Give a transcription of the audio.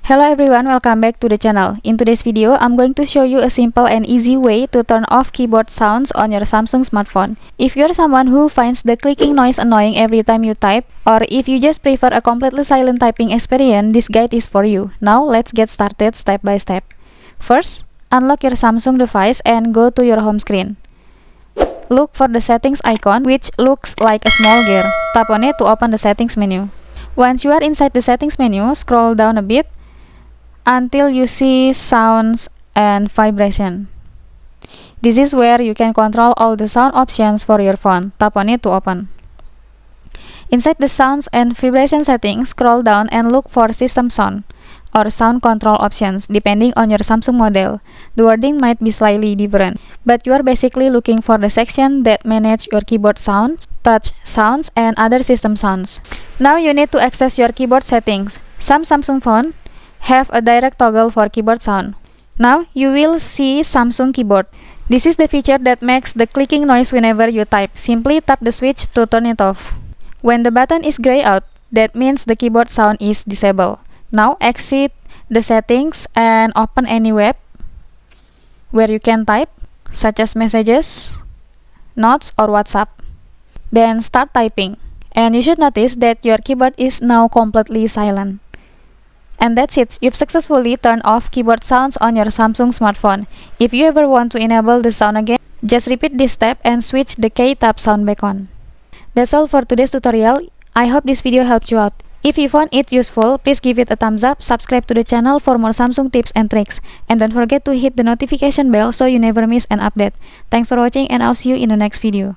Hello everyone, welcome back to the channel. In today's video, I'm going to show you a simple and easy way to turn off keyboard sounds on your Samsung smartphone. If you're someone who finds the clicking noise annoying every time you type, or if you just prefer a completely silent typing experience, this guide is for you. Now, let's get started step by step. First, unlock your Samsung device and go to your home screen. Look for the settings icon, which looks like a small gear. Tap on it to open the settings menu. Once you are inside the settings menu, scroll down a bit until you see sounds and vibration. This is where you can control all the sound options for your phone. Tap on it to open. Inside the sounds and vibration settings, scroll down and look for system sound or sound control options depending on your Samsung model. The wording might be slightly different, but you are basically looking for the section that manage your keyboard sounds, touch sounds, and other system sounds. Now you need to access your keyboard settings. Some Samsung phones have a direct toggle for keyboard sound. Now you will see Samsung keyboard. This is the feature that makes the clicking noise whenever you type. Simply tap the switch to turn it off. When the button is gray out, that means the keyboard sound is disabled. Now exit the settings and open any web where you can type, such as messages, notes, or WhatsApp. Then start typing, and you should notice that your keyboard is now completely silent. And that's it, you've successfully turned off keyboard sounds on your Samsung smartphone. If you ever want to enable the sound again, just repeat this step and switch the K-Tap sound back on. That's all for today's tutorial. I hope this video helped you out. If you found it useful, please give it a thumbs up, subscribe to the channel for more Samsung tips and tricks, and don't forget to hit the notification bell so you never miss an update. Thanks for watching, and I'll see you in the next video.